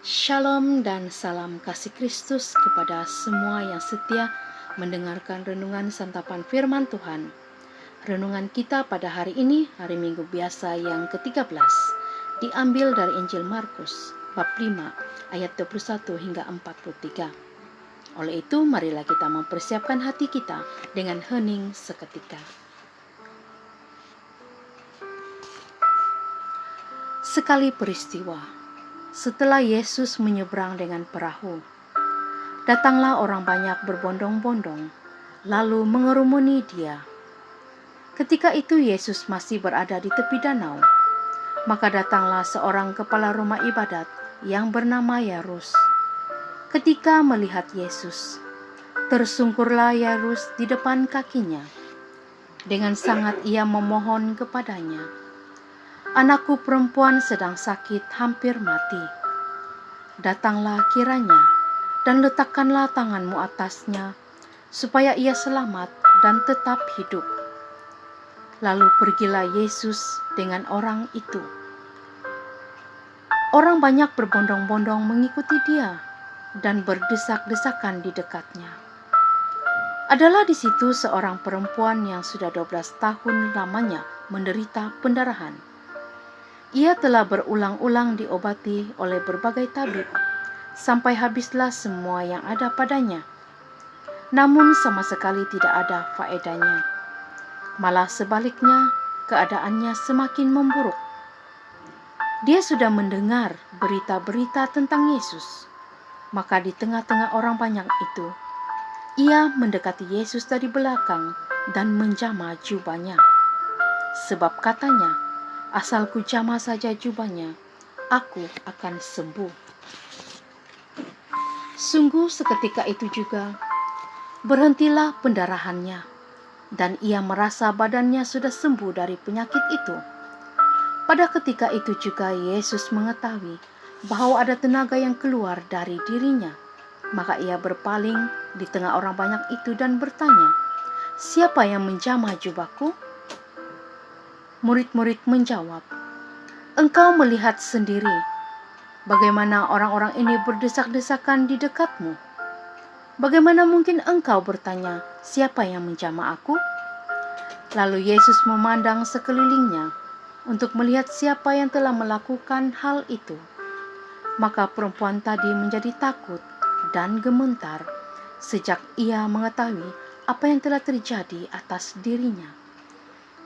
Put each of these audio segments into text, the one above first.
Shalom dan salam kasih Kristus kepada semua yang setia mendengarkan renungan santapan firman Tuhan. Renungan kita pada hari ini, hari Minggu biasa yang ke-13, diambil dari Injil Markus, bab 5, ayat 21 hingga 43. Oleh itu, marilah kita mempersiapkan hati kita dengan hening seketika. Sekali peristiwa, setelah Yesus menyeberang dengan perahu, datanglah orang banyak berbondong-bondong, lalu mengerumuni Dia. Ketika itu Yesus masih berada di tepi danau, maka datanglah seorang kepala rumah ibadat yang bernama Yairus. Ketika melihat Yesus, tersungkurlah Yairus di depan kakinya. Dengan sangat ia memohon kepadanya, "Anakku perempuan sedang sakit hampir mati. Datanglah kiranya dan letakkanlah tanganmu atasnya, supaya ia selamat dan tetap hidup." Lalu pergilah Yesus dengan orang itu. Orang banyak berbondong-bondong mengikuti Dia dan berdesak-desakan di dekatnya. Adalah di situ seorang perempuan yang sudah 12 tahun lamanya menderita pendarahan. Ia telah berulang-ulang diobati oleh berbagai tabib, sampai habislah semua yang ada padanya. Namun sama sekali tidak ada faedahnya. Malah sebaliknya, keadaannya semakin memburuk. Dia sudah mendengar berita-berita tentang Yesus. Maka di tengah-tengah orang banyak itu, ia mendekati Yesus dari belakang dan menjamah jubahnya. Sebab katanya, "Asal ku jamah saja jubahnya, aku akan sembuh." Sungguh seketika itu juga berhentilah pendarahannya, dan ia merasa badannya sudah sembuh dari penyakit itu. Pada ketika itu juga Yesus mengetahui bahwa ada tenaga yang keluar dari dirinya. Maka ia berpaling di tengah orang banyak itu dan bertanya, "Siapa yang menjamah jubahku?" Murid-murid menjawab, "Engkau melihat sendiri bagaimana orang-orang ini berdesak-desakan di dekatmu. Bagaimana mungkin engkau bertanya, 'Siapa yang menjamah aku?'" Lalu Yesus memandang sekelilingnya untuk melihat siapa yang telah melakukan hal itu. Maka perempuan tadi menjadi takut dan gemetar sejak ia mengetahui apa yang telah terjadi atas dirinya.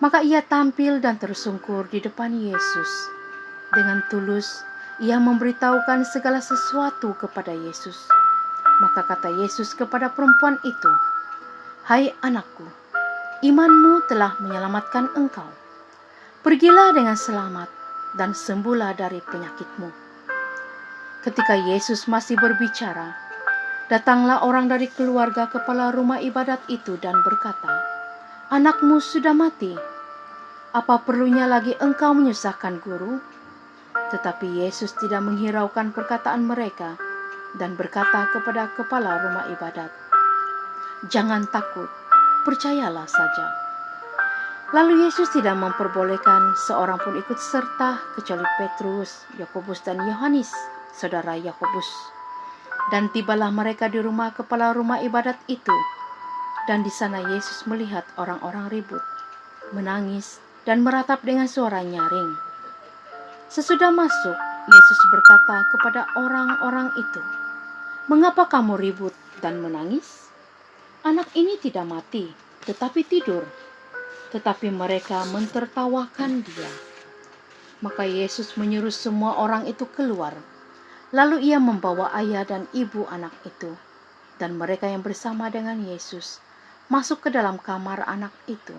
Maka ia tampil dan tersungkur di depan Yesus. Dengan tulus ia memberitahukan segala sesuatu kepada Yesus. Maka kata Yesus kepada perempuan itu, "Hai anakku, imanmu telah menyelamatkan engkau. Pergilah dengan selamat dan sembuhlah dari penyakitmu." Ketika Yesus masih berbicara, datanglah orang dari keluarga kepala rumah ibadat itu dan berkata, "Anakmu sudah mati. Apa perlunya lagi engkau menyusahkan guru?" Tetapi Yesus tidak menghiraukan perkataan mereka dan berkata kepada kepala rumah ibadat, "Jangan takut, percayalah saja." Lalu Yesus tidak memperbolehkan seorang pun ikut serta kecuali Petrus, Yakobus dan Yohanes, saudara Yakobus. Dan tibalah mereka di rumah kepala rumah ibadat itu. Dan di sana Yesus melihat orang-orang ribut, menangis, dan meratap dengan suara nyaring. Sesudah masuk, Yesus berkata kepada orang-orang itu, "Mengapa kamu ribut dan menangis? Anak ini tidak mati, tetapi tidur." Tetapi mereka mentertawakan Dia. Maka Yesus menyuruh semua orang itu keluar. Lalu ia membawa ayah dan ibu anak itu, dan mereka yang bersama dengan Yesus masuk ke dalam kamar anak itu.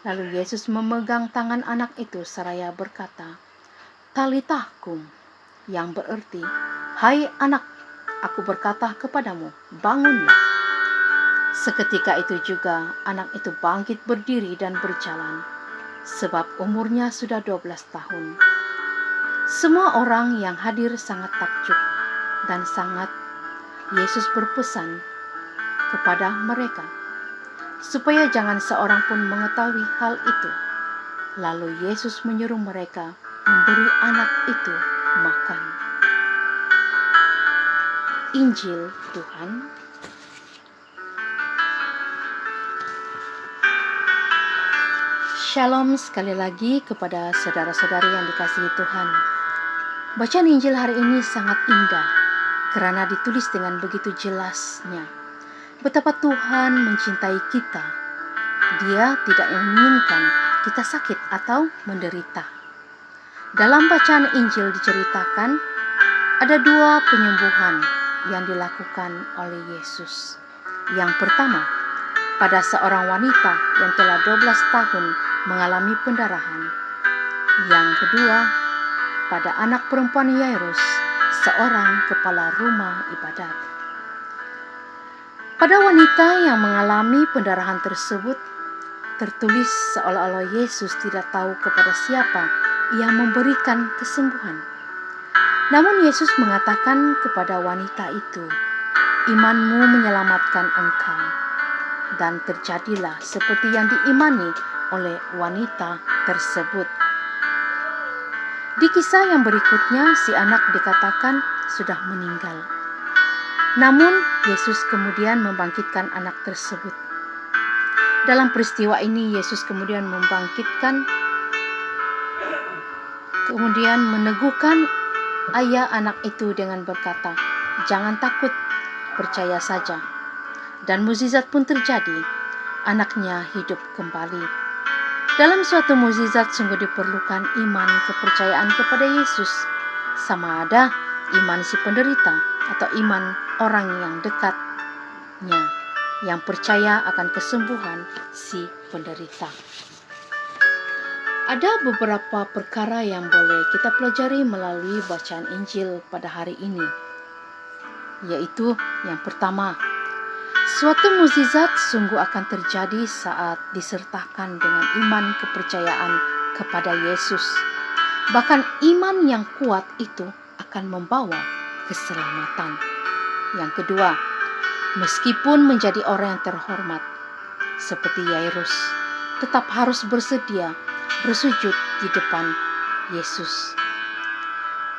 Lalu Yesus memegang tangan anak itu seraya berkata, "Talitha kum," yang berarti, "Hai anak, aku berkata kepadamu, bangunlah." Seketika itu juga anak itu bangkit berdiri dan berjalan, sebab umurnya sudah 12 tahun. Semua orang yang hadir sangat takjub dan sangat Yesus berpesan kepada mereka supaya jangan seorang pun mengetahui hal itu. Lalu Yesus menyuruh mereka memberi anak itu makan. Injil Tuhan. Shalom sekali lagi kepada saudara-saudari yang dikasihi Tuhan. Bacaan Injil hari ini sangat indah karena ditulis dengan begitu jelasnya betapa Tuhan mencintai kita. Dia tidak menginginkan kita sakit atau menderita. Dalam bacaan Injil diceritakan ada 2 penyembuhan yang dilakukan oleh Yesus. Yang pertama, pada seorang wanita yang telah 12 tahun mengalami pendarahan. Yang kedua, pada anak perempuan Yairus, seorang kepala rumah ibadat. Pada wanita yang mengalami pendarahan tersebut, tertulis seolah-olah Yesus tidak tahu kepada siapa Ia memberikan kesembuhan. Namun Yesus mengatakan kepada wanita itu, "Imanmu menyelamatkan engkau." Dan terjadilah seperti yang diimani oleh wanita tersebut. Di kisah yang berikutnya, si anak dikatakan sudah meninggal. Namun Yesus kemudian membangkitkan anak tersebut. Dalam peristiwa ini Yesus kemudian meneguhkan ayah anak itu dengan berkata, "Jangan takut, percaya saja." Dan mukjizat pun terjadi, anaknya hidup kembali. Dalam suatu mukjizat sungguh diperlukan iman kepercayaan kepada Yesus, sama ada iman si penderita atau iman orang yang dekatnya yang percaya akan kesembuhan si penderita. Ada beberapa perkara yang boleh kita pelajari melalui bacaan Injil pada hari ini, yaitu yang pertama, suatu mukjizat sungguh akan terjadi saat disertakan dengan iman kepercayaan kepada Yesus. Bahkan iman yang kuat itu akan membawa keselamatan. Yang kedua, meskipun menjadi orang yang terhormat seperti Yairus, tetap harus bersedia bersujud di depan Yesus.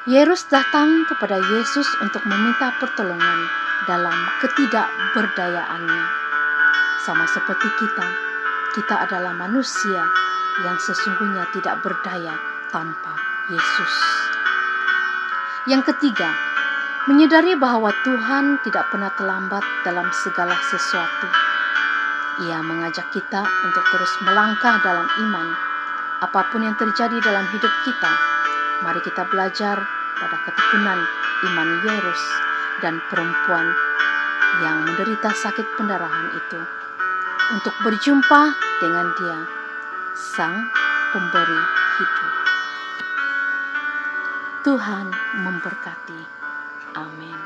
Yairus datang kepada Yesus untuk meminta pertolongan dalam ketidakberdayaannya. Sama seperti kita adalah manusia yang sesungguhnya tidak berdaya tanpa Yesus. Yang ketiga, menyadari bahwa Tuhan tidak pernah terlambat dalam segala sesuatu. Ia mengajak kita untuk terus melangkah dalam iman. Apapun yang terjadi dalam hidup kita, mari kita belajar pada ketekunan iman Yairus dan perempuan yang menderita sakit pendarahan itu untuk berjumpa dengan Dia, Sang Pemberi hidup. Tuhan memberkati. Amin.